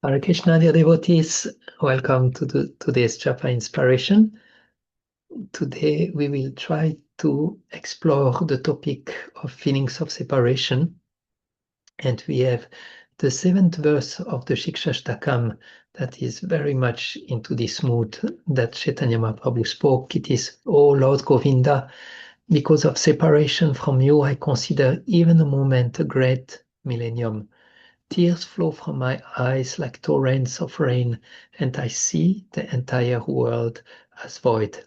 Hare Krishna, dear devotees. Welcome to today's Japa inspiration. Today we will try to explore the topic of feelings of separation. And we have the 7th verse of the Shikshashtakam that is very much into this mood that Chaitanya Mahaprabhu spoke. It is, "O Lord Govinda, because of separation from you, I consider even a moment a great millennium. Tears flow from my eyes like torrents of rain, and I see the entire world as void."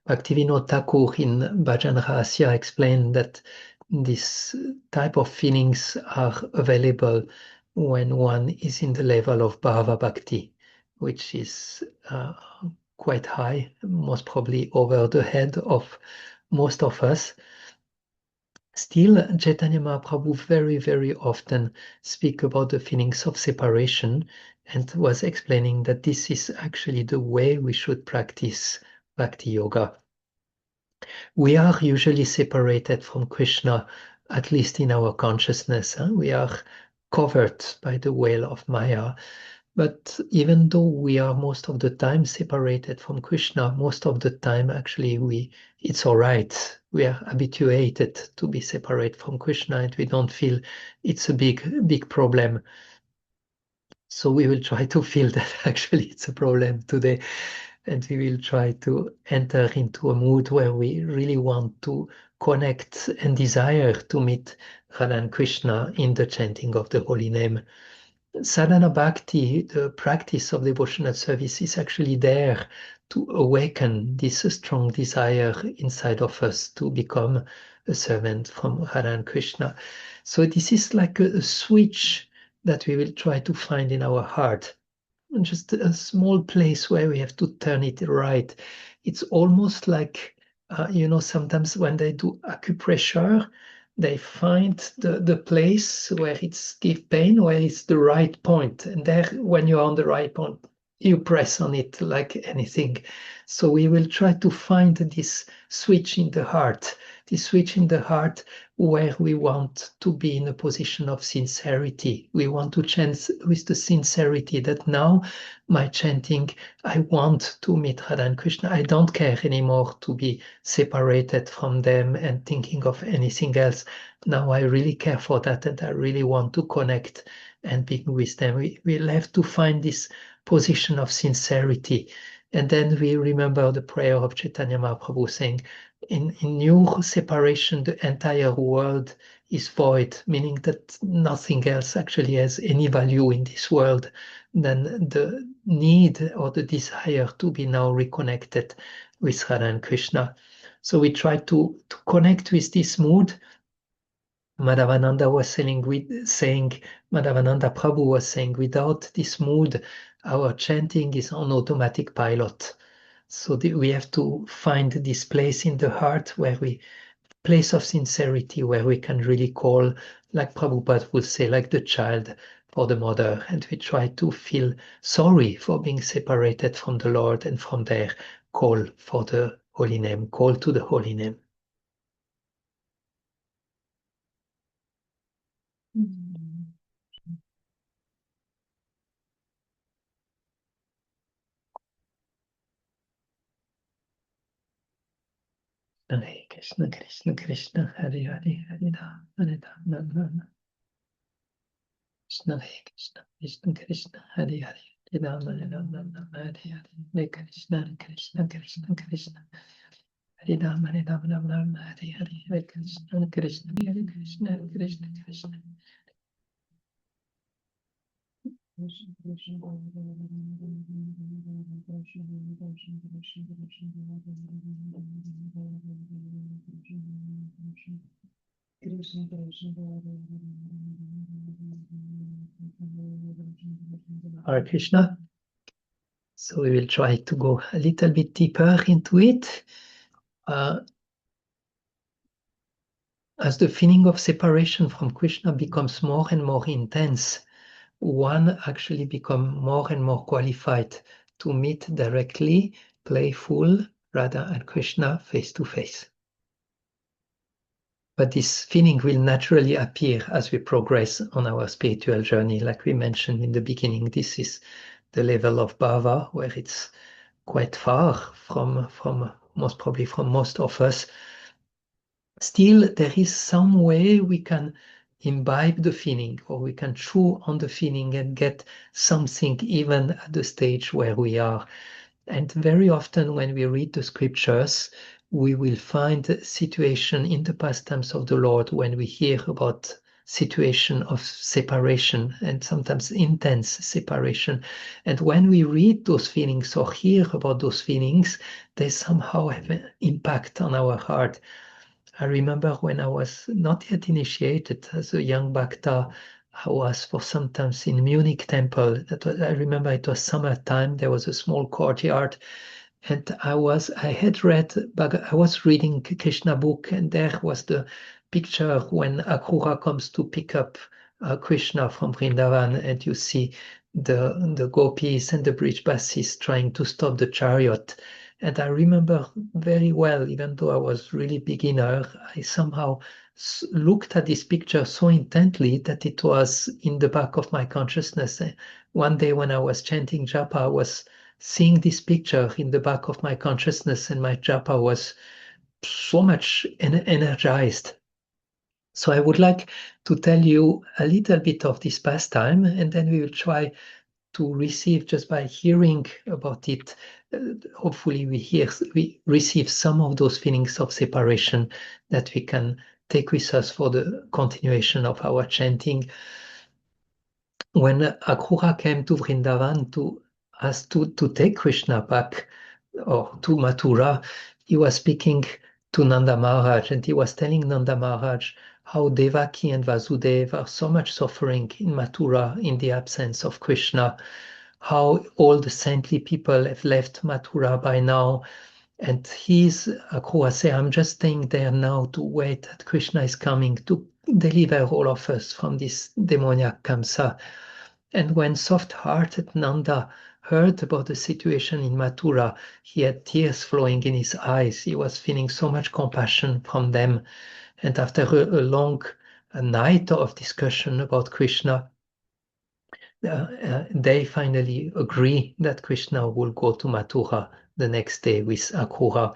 Bhaktivinoda Thakur in Bhajan Rahasya explained that this type of feelings are available when one is in the level of Bhava Bhakti, which is quite high, most probably over the head of most of us. Still, Chaitanya Mahaprabhu very, very often speak about the feelings of separation and was explaining that this is actually the way we should practice Bhakti Yoga. We are usually separated from Krishna, at least in our consciousness. We are covered by the veil of Maya. But even though we are most of the time separated from Krishna, most of the time actually it's all right. We are habituated to be separate from Krishna and we don't feel it's a big problem. So we will try to feel that actually it's a problem today. And we will try to enter into a mood where we really want to connect and desire to meet Radha and Krishna in the chanting of the holy name. Sadhana Bhakti, the practice of devotional service, is actually there to awaken this strong desire inside of us to become a servant from Radha and Krishna. So this is like a switch that we will try to find in our heart. Just a small place where we have to turn it right. It's almost like, sometimes when they do acupressure, they find the place where it's give pain, where it's the right point. And there, when you're on the right point, you press on it like anything. So we will try to find this switch in the heart, where we want to be in a position of sincerity. We want to chant with the sincerity that now my chanting, I want to meet Radha and Krishna. I don't care anymore to be separated from them and thinking of anything else. Now I really care for that and I really want to connect and be with them. We'll have to find this position of sincerity. And then we remember the prayer of Chaitanya Mahaprabhu saying, in your separation, the entire world is void, meaning that nothing else actually has any value in this world than the need or the desire to be now reconnected with Radha and Krishna. So we try to connect with this mood. Madhavananda Madhavananda Prabhu was saying, without this mood, our chanting is on automatic pilot. So we have to find this place in the heart place of sincerity where we can really call, like Prabhupada would say, like the child for the mother. And we try to feel sorry for being separated from the Lord and from their call for the holy name, call to the holy name. Hare Krishna, Krishna Krishna, Hare Hare, Hare Ram, Hare Ram, Ram Krishna, Hare Krishna, Krishna Krishna, Hare Hare, Hare Ram, Hare Ram, Ram Hare Hare, Hare Krishna, Krishna Krishna, Krishna Hare Ram, Hare Ram, Ram Hare Hare, Hare Krishna, Krishna Hare Krishna, Hare Krishna, Krishna. Hare Krishna. So we will try to go a little bit deeper into it. As the feeling of separation from Krishna becomes more and more intense, one actually becomes more and more qualified to meet directly, playful Radha and Krishna face to face. But this feeling will naturally appear as we progress on our spiritual journey. Like we mentioned in the beginning, this is the level of bhava, where it's quite far from most probably from most of us. Still, there is some way we can imbibe the feeling, or we can chew on the feeling and get something even at the stage where we are. And very often when we read the scriptures, we will find a situation in the pastimes of the Lord when we hear about situation of separation and sometimes intense separation. And when we read those feelings or hear about those feelings, they somehow have an impact on our heart. I remember when I was not yet initiated as a young Bhakta, I was for sometimes in Munich temple. I remember it was summertime. There was a small courtyard, and I was reading Krishna book, and there was the picture when Akrura comes to pick up Krishna from Vrindavan, and you see the gopis and the Brijbasis trying to stop the chariot. And I remember very well, even though I was really beginner, I somehow looked at this picture so intently that it was in the back of my consciousness. One day when I was chanting Japa, I was seeing this picture in the back of my consciousness, and my Japa was so much energized. So I would like to tell you a little bit of this pastime, and then we will try to receive just by hearing about it. Hopefully, we receive some of those feelings of separation that we can take with us for the continuation of our chanting. When Akrura came to Vrindavan to ask to take Krishna back or to Mathura, he was speaking to Nanda Maharaj, and he was telling Nanda Maharaj how Devaki and Vasudeva are so much suffering in Mathura in the absence of Krishna, how all the saintly people have left Mathura by now. And he's Akrura say, I'm just staying there now to wait that Krishna is coming to deliver all of us from this demoniac Kamsa. And when soft-hearted Nanda heard about the situation in Mathura, he had tears flowing in his eyes. He was feeling so much compassion from them. And after a long night of discussion about Krishna, they finally agree that Krishna will go to Mathura the next day with Akrura.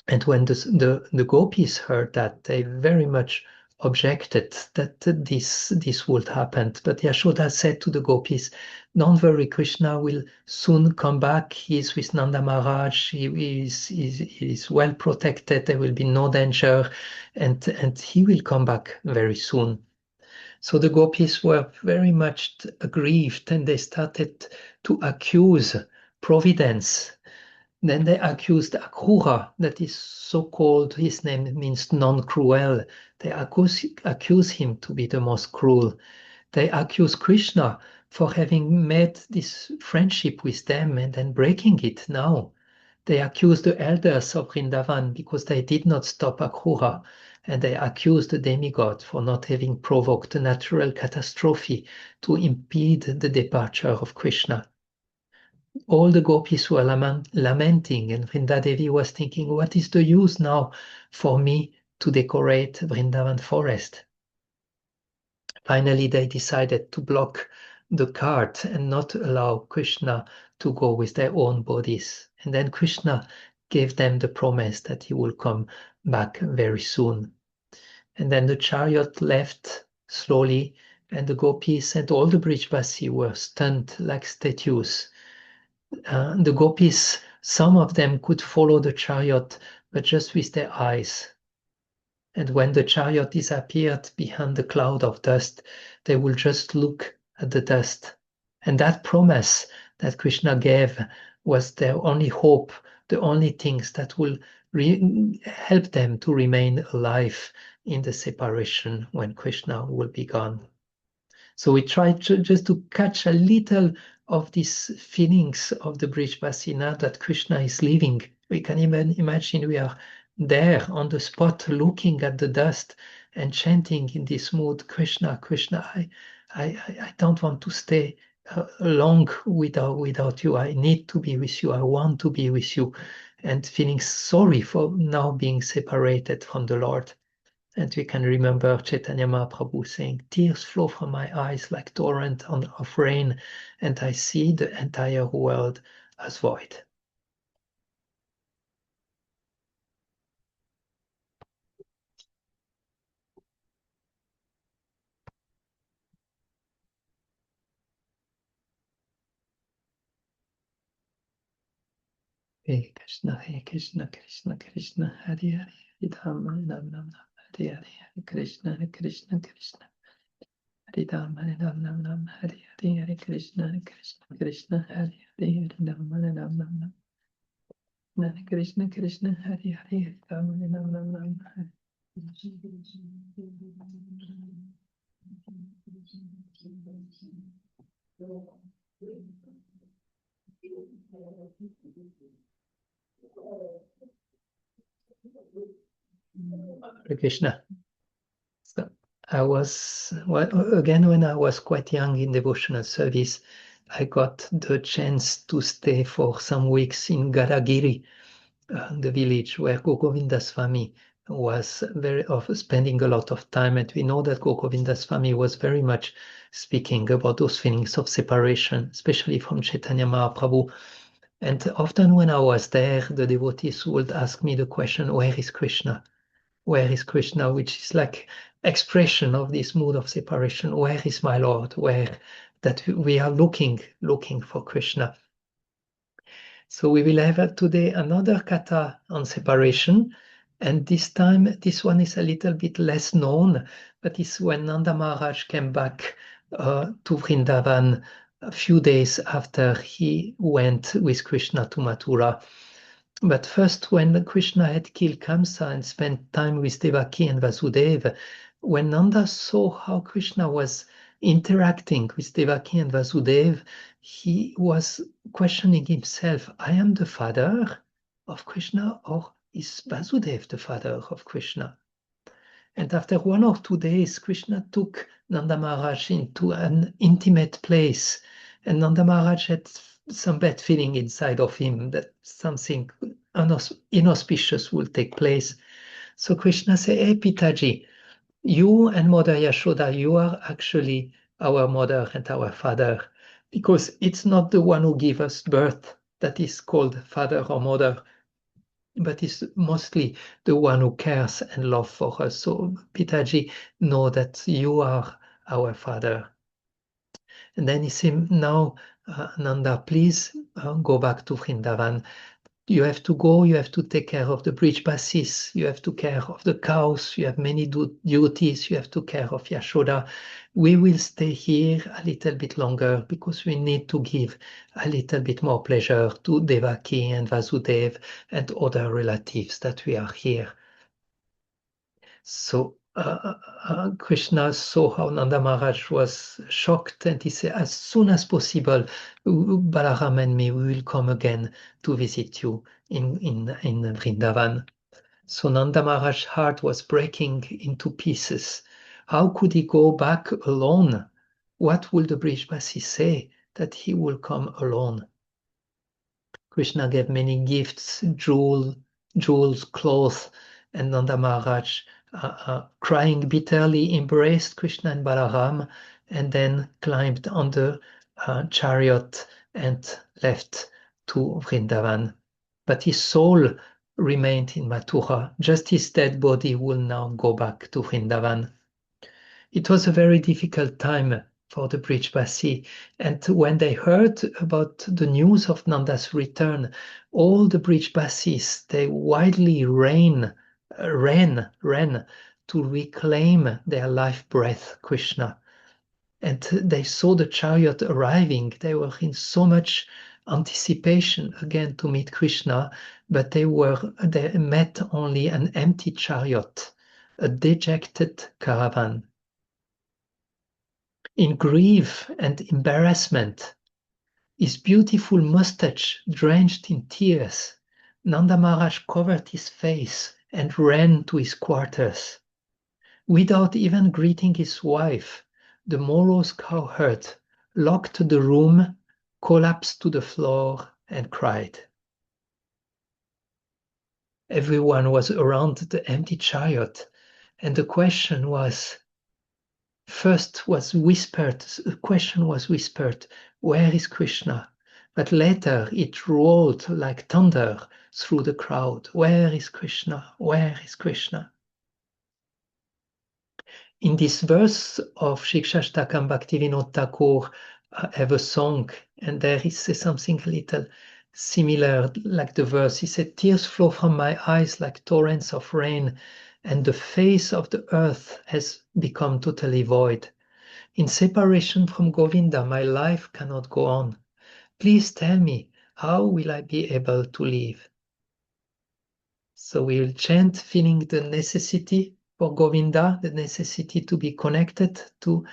And when the gopis heard that, they very much objected that this would happen. But Yashoda said to the gopis, don't worry, Krishna will soon come back. He is with Nanda Maharaj. He is well protected. There will be no danger. And he will come back very soon. So the gopis were very much aggrieved, and they started to accuse Providence. Then they accused Akrura, that is so called, his name means non-cruel. They accuse him to be the most cruel. They accuse Krishna for having made this friendship with them and then breaking it now. They accuse the elders of Vrindavan because they did not stop Akrura, and they accuse the demigod for not having provoked a natural catastrophe to impede the departure of Krishna. All the gopis were lamenting, and Vrindadevi was thinking, what is the use now for me to decorate Vrindavan forest? Finally, they decided to block the cart and not allow Krishna to go with their own bodies. And then Krishna gave them the promise that he will come back very soon. And then the chariot left slowly, and the gopis and all the Brijbasi were stunned like statues. The gopis, some of them could follow the chariot, but just with their eyes. And when the chariot disappeared behind the cloud of dust, they will just look at the dust. And that promise that Krishna gave was their only hope, the only things that will help them to remain alive in the separation when Krishna will be gone. So we try just to catch a little of these feelings of the Brijbasina that Krishna is leaving. We can even imagine we are there on the spot looking at the dust and chanting in this mood, Krishna, Krishna, I don't want to stay long without you. I need to be with you. I want to be with you. And feeling sorry for now being separated from the Lord. And we can remember Chaitanya Mahaprabhu saying, tears flow from my eyes like torrent of rain, and I see the entire world as void. Hare Krishna, Hare Krishna, Krishna Krishna, Hare Hare, Hare Rama, Ram Ram, Hare Hare, Hare Krishna, Hare Krishna, Krishna, Hare Rama, Ram Ram, Ram, Hare Hare, Hare Krishna, Krishna Krishna, Hare Hare, Hare Rama, Ram Ram, Hare Krishna, Krishna, Hare Hare, Hare Rama, Ram Ram, Hare. Hare Krishna. So I was, well, again, when I was quite young in devotional service, I got the chance to stay for some weeks in Gadagiri, the village where Govinda Swami was very of spending a lot of time. And we know that Govinda Swami was very much speaking about those feelings of separation, especially from Chaitanya Mahaprabhu. And often when I was there, the devotees would ask me the question, where is Krishna? Where is Krishna? Which is like expression of this mood of separation. Where is my Lord? Where that we are looking for Krishna. So we will have today another kata on separation. And this time, this one is a little bit less known, but it's when Nanda Maharaj came back to Vrindavan a few days after he went with Krishna to Mathura. But first, when Krishna had killed Kamsa and spent time with Devaki and Vasudeva, when Nanda saw how Krishna was interacting with Devaki and Vasudeva, he was questioning himself, I am the father of Krishna, or is Vasudeva the father of Krishna? And after 1 or 2 days, Krishna took Nanda Maharaj into an intimate place. And Nanda Maharaj had some bad feeling inside of him that something inauspicious will take place. So Krishna said, hey, Pitaji, you and Mother Yashoda, you are actually our mother and our father, because it's not the one who gives us birth that is called father or mother, but is mostly the one who cares and loves for us. So, Pitaji, know that you are our father. And then he said, now, Nanda, please go back to Vrindavan. You have to go, you have to take care of the bridge bassis, you have to care of the cows, you have many duties, you have to care of Yashoda. We will stay here a little bit longer because we need to give a little bit more pleasure to Devaki and Vasudev and other relatives that we are here. So Krishna saw how Nanda Maharaj was shocked, and he said, as soon as possible, Balaram and me, we will come again to visit you in Vrindavan. So Nanda Maharaj's heart was breaking into pieces. How could he go back alone? What will the Brijbasi say that he will come alone? Krishna gave many gifts, jewels, clothes, and Nanda Maharaj, crying bitterly, embraced Krishna and Balaram, and then climbed on the chariot and left to Vrindavan. But his soul remained in Mathura. Just his dead body will now go back to Vrindavan. It was a very difficult time for the Brijbasi, and when they heard about the news of Nanda's return, all the Brijbasis, they wildly ran to reclaim their life breath, Krishna. And they saw the chariot arriving. They were in so much anticipation again to meet Krishna, but they met only an empty chariot, a dejected caravan. In grief and embarrassment, his beautiful mustache drenched in tears, Nanda Maharaj covered his face and ran to his quarters. Without even greeting his wife, the morose cowherd locked the room, collapsed to the floor, and cried. Everyone was around the empty chariot, And the question was, first was whispered, the question was whispered, where is Krishna? But later it rolled like thunder through the crowd. Where is Krishna? Where is Krishna? In this verse of Shikshashtakam Bhaktivinoda Thakur have a song, and there he says something a little similar like the verse. He said, tears flow from my eyes like torrents of rain, and the face of the earth has become totally void. In separation from Govinda, my life cannot go on. Please tell me, how will I be able to live? So we will chant feeling the necessity for Govinda, the necessity to be connected to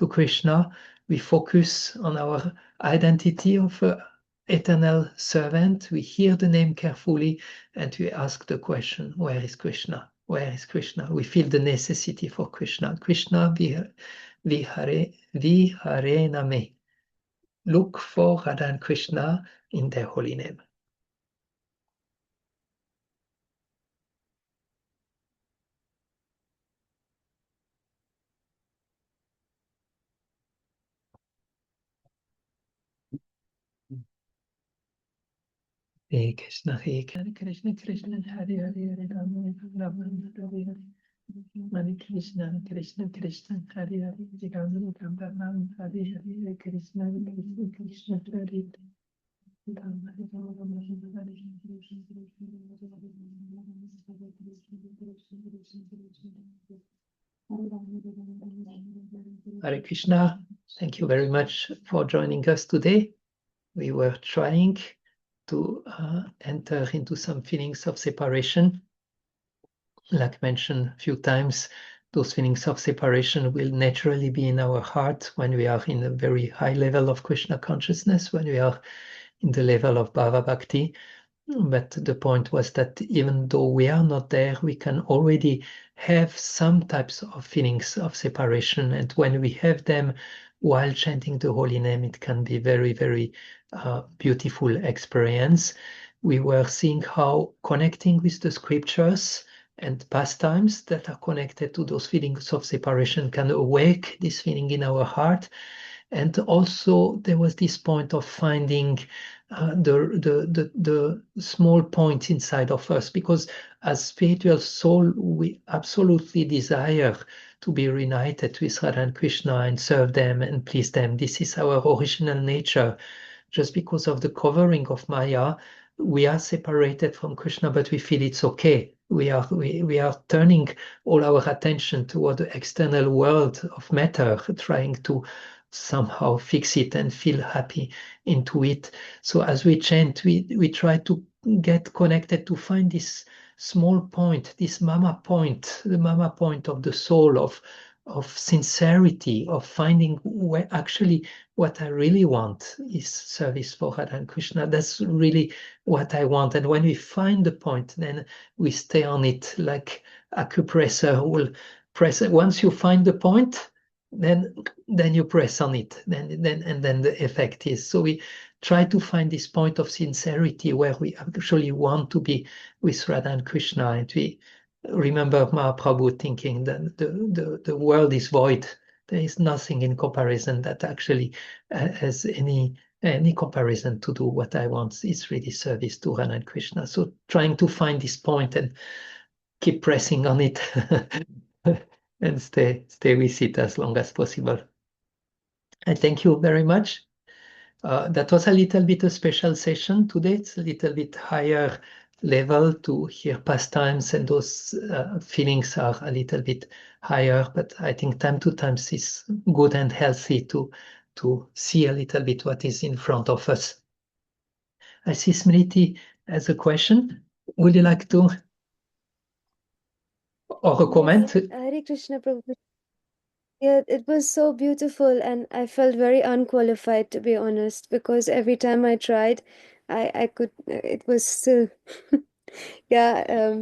Krishna. We focus on our identity of eternal servant. We hear the name carefully and we ask the question, where is Krishna? Where is Krishna? We feel the necessity for Krishna. Krishna vihare name. Look for Radha and Krishna in their holy name. Hare Krishna, Hare Krishna, Krishna Hare Hare, Hare Rama, Rama Hare Hare. Hare Krishna, Krishna Krishna, Hare Hare, Hare Rama, Rama Hare Hare, Hare Krishna, Krishna Krishna, Hare Hare. Hare Krishna, thank you very much for joining us today. We were trying to enter into some feelings of separation. Like mentioned a few times, those feelings of separation will naturally be in our heart when we are in a very high level of Krishna consciousness, when we are in the level of Bhava Bhakti. But the point was that even though we are not there, we can already have some types of feelings of separation. And when we have them while chanting the holy name, it can be very, very beautiful experience. We were seeing how connecting with the scriptures and pastimes that are connected to those feelings of separation can awake this feeling in our heart. And also there was this point of finding the small points inside of us, because as spiritual soul, we absolutely desire to be reunited with Radha and Krishna and serve them and please them. This is our original nature. Just because of the covering of Maya, we are separated from Krishna, but we feel it's okay. We are turning all our attention toward the external world of matter, trying to somehow fix it and feel happy into it. So as we chant, we try to get connected to find this small point, this mama point, the mama point of the soul, of sincerity, of finding where actually what I really want is service for Radha and Krishna. That's really what I want. And when we find the point, then we stay on it like acupressor will press. Once you find the point, then you press on it. Then the effect is. So we try to find this point of sincerity where we actually want to be with Radha and Krishna. And we remember Mahaprabhu thinking that the world is void. There is nothing in comparison that actually has any comparison to do what I want. Is really service to Radha and Krishna. So trying to find this point and keep pressing on it and stay with it as long as possible. I thank you very much. That was a little bit a special session today. It's a little bit higher level to hear pastimes, and those feelings are a little bit higher. But I think time to time is good and healthy to see a little bit what is in front of us. I see Smriti as a question. Would you like to or a comment? Yes, Hare Krishna Prabhu. Yeah, it was so beautiful, and I felt very unqualified, to be honest, because every time I tried, I could, it was still, yeah,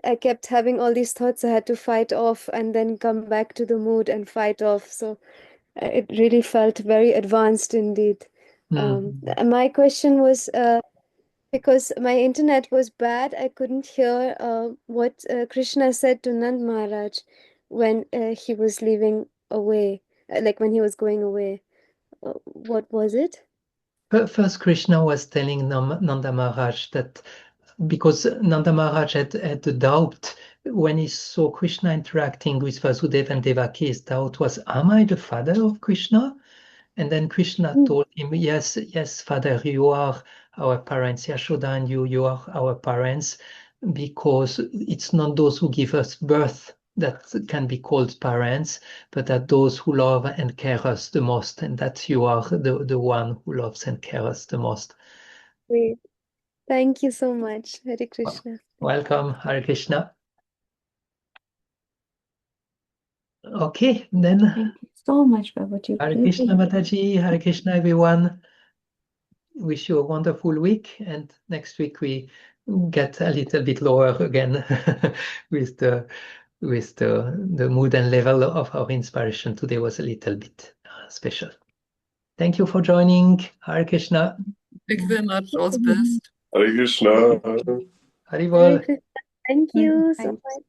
I kept having all these thoughts I had to fight off and then come back to the mood and fight off. So it really felt very advanced indeed. Mm. My question was, Because my internet was bad, I couldn't hear what Krishna said to Nand Maharaj when he was leaving away, like when he was going away. What was it? First, Krishna was telling Nanda Maharaj that because Nanda Maharaj had a doubt when he saw Krishna interacting with Vasudeva and Devaki, his doubt was, am I the father of Krishna? And then Krishna Mm. told him, yes, yes, Father, you are our parents. Yashoda and you are our parents, because it's not those who give us birth that can be called parents, but that those who love and care us the most, and that you are the one who loves and cares us the most. Great. Thank you so much. Hare Krishna. Welcome, Hare Krishna. Okay, then Thank you so much, Babaji. Hare Really. Krishna Mataji, Hare Krishna everyone. Wish you a wonderful week, and next week we get a little bit lower again with the mood and level of our inspiration today was a little bit special. Thank you for joining. Hare Krishna. Thank you very much. All the best. Hare Krishna. Haribol. Hare Krishna. Thank you so Thank much.